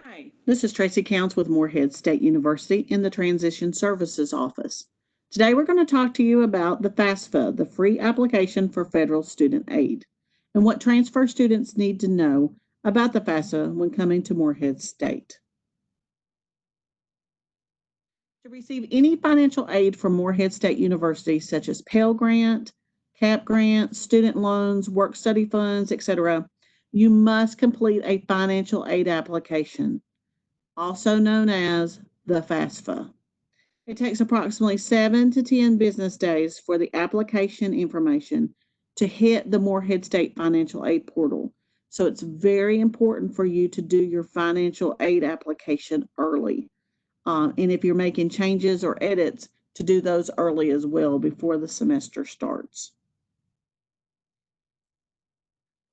Hi, this is Tracy Counts with Morehead State University in the Transition Services Office. Today we're going to talk to you about the FAFSA, the Free Application for Federal Student Aid, and what transfer students need to know about the FAFSA when coming to Morehead State. To receive any financial aid from Morehead State University, such as Pell Grant, CAP Grant, student loans, work study funds, etc., you must complete a financial aid application, also known as the FAFSA. It takes approximately 7 to 10 business days for the application information to hit the Morehead State Financial Aid Portal. So it's very important for you to do your financial aid application early. And if you're making changes or edits, to do those early as well before the semester starts.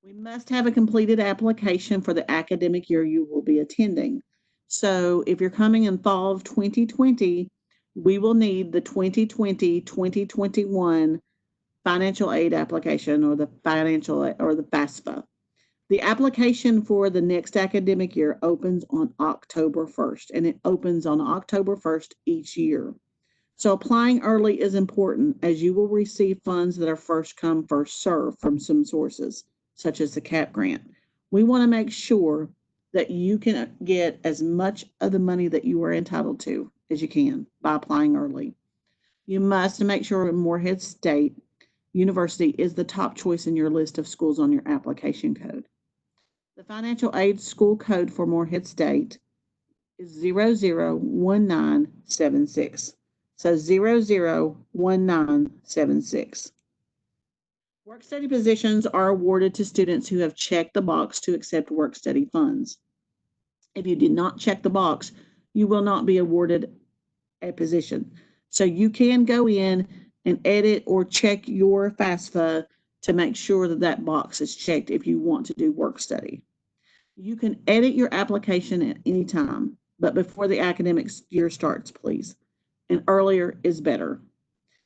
We must have a completed application for the academic year you will be attending. So if you're coming in fall of 2020, we will need the 2020-2021 financial aid application or the FAFSA. The application for the next academic year opens on October 1st, and it opens on October 1st each year. So applying early is important as you will receive funds that are first come, first served from some sources, such as the CAP grant. We want to make sure that you can get as much of the money that you are entitled to as you can by applying early. You must make sure Morehead State University is the top choice in your list of schools on your application code. The financial aid school code for Morehead State is 001976. So 001976. Work study positions are awarded to students who have checked the box to accept work study funds. If you did not check the box, you will not be awarded a position. So you can go in and edit or check your FAFSA to make sure that that box is checked if you want to do work study. You can edit your application at any time, but before the academic year starts, please. And earlier is better.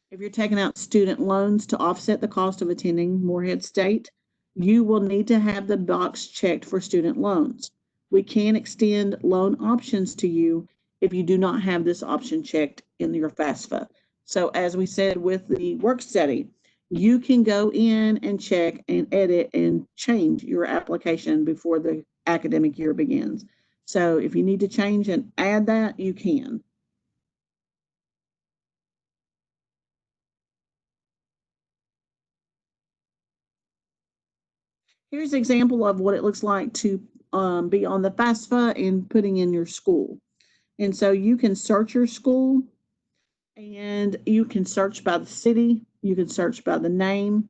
If you're taking out student loans to offset the cost of attending Morehead State, you will need to have the box checked for student loans. We can extend loan options to you if you do not have this option checked in your FAFSA. So as we said with the work study, you can go in and check and edit and change your application before the academic year begins. So if you need to change and add that, you can. Here's an example of what it looks like to be on the FAFSA and putting in your school. And so you can search your school and you can search by the city, you can search by the name,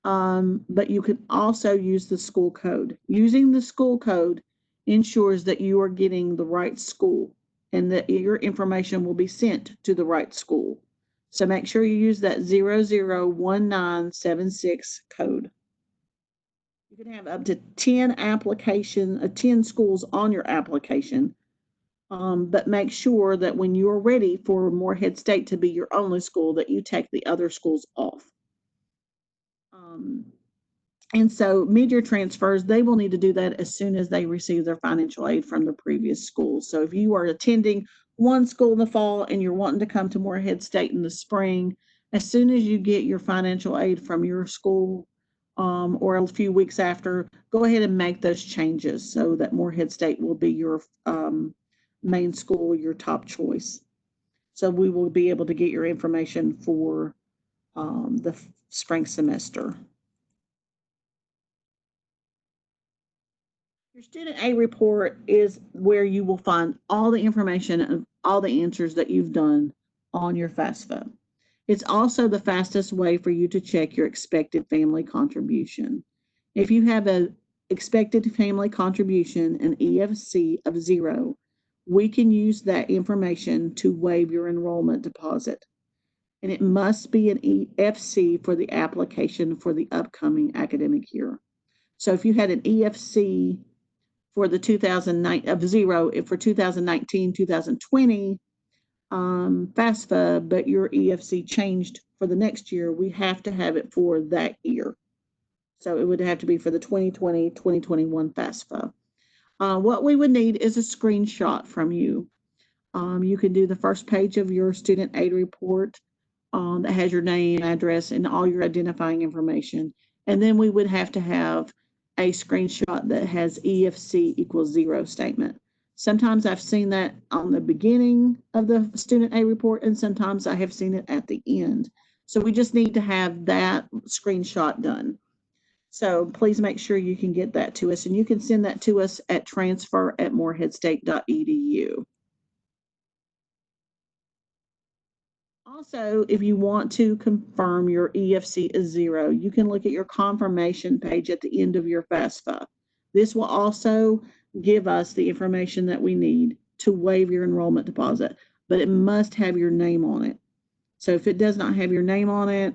but you can also use the school code. Using the school code ensures that you are getting the right school and that your information will be sent to the right school. So make sure you use that 001976 code. You can have up to 10 10 schools on your application, but make sure that when you're ready for Morehead State to be your only school, that you take the other schools off. And so mid-year transfers, they will need to do that as soon as they receive their financial aid from the previous schools. So if you are attending one school in the fall and you're wanting to come to Morehead State in the spring, as soon as you get your financial aid from your school or a few weeks after, go ahead and make those changes so that Morehead State will be your main school, your top choice. So we will be able to get your information for the spring semester. Your student aid report is where you will find all the information of all the answers that you've done on your FAFSA. It's also the fastest way for you to check your expected family contribution. If you have an expected family contribution, an EFC of 0, we can use that information to waive your enrollment deposit. And it must be an EFC for the application for the upcoming academic year. So if you had an EFC for the 2009 of 0 for 2019, 2020 FAFSA, but your EFC changed for the next year, we have to have it for that year. So it would have to be for the 2020, 2021 FAFSA. What we would need is a screenshot from you. You can do the first page of your student aid report that has your name, address, and all your identifying information. And then we would have to have a screenshot that has EFC equals 0 statement. Sometimes I've seen that on the beginning of the student aid report, and sometimes I have seen it at the end. So we just need to have that screenshot done. So please make sure you can get that to us, and you can send that to us at transfer@moreheadstate.edu. Also, if you want to confirm your EFC is 0, you can look at your confirmation page at the end of your FAFSA. This will also give us the information that we need to waive your enrollment deposit, but it must have your name on it. So if it does not have your name on it,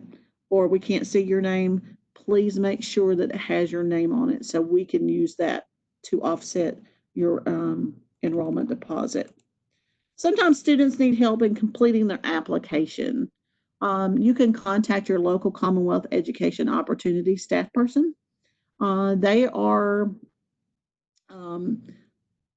or we can't see your name, please make sure that it has your name on it so we can use that to offset your enrollment deposit. Sometimes students need help in completing their application. You can contact your local Commonwealth Education Opportunity staff person. They are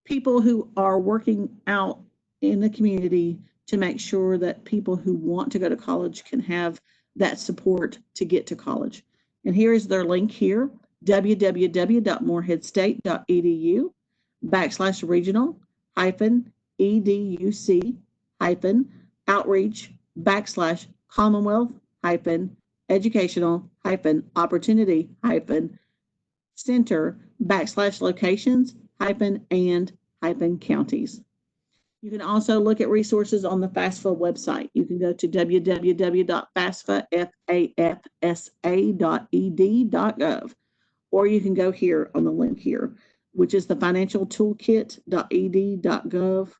people who are working out in the community to make sure that people who want to go to college can have that support to get to college. And here is their link here, www.moreheadstate.edu/regional-outreach/commonwealth-educational-opportunity-and-counties. You can also look at resources on the FAFSA website. You can go to www.fafsa.ed.gov, or you can go here on the link here, which is the financialtoolkit.ed.gov.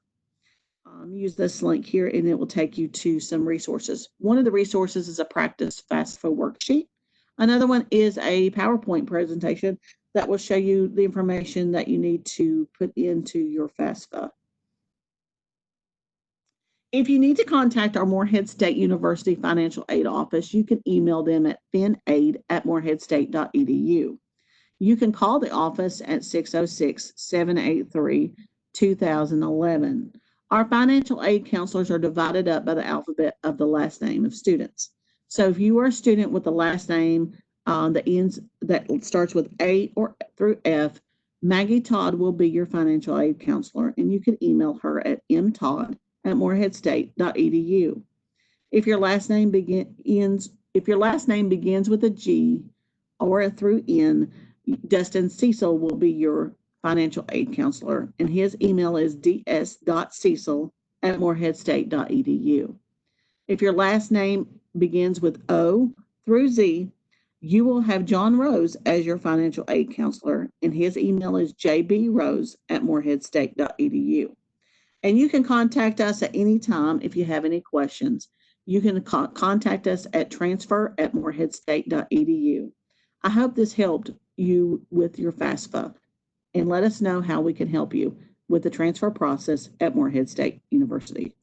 Use this link here and it will take you to some resources. One of the resources is a practice FAFSA worksheet. Another one is a PowerPoint presentation that will show you the information that you need to put into your FAFSA. If you need to contact our Morehead State University Financial Aid Office, you can email them at finaid@moreheadstate.edu. You can call the office at 606-783-2011. Our financial aid counselors are divided up by the alphabet of the last name of students. So if you are a student with the last name that starts with A or through F, Maggie Todd will be your financial aid counselor, and you can email her at mtodd@moreheadstate.edu. If your last name begins with a G or through N, Dustin Cecil will be your financial aid counselor, and his email is ds.cecil@moreheadstate.edu. If your last name begins with O through Z, you will have John Rose as your financial aid counselor, and his email is jbrose@moreheadstate.edu. And you can contact us at any time if you have any questions. You can contact us at transfer@moreheadstate.edu. I hope this helped you with your FAFSA, and let us know how we can help you with the transfer process at Morehead State University.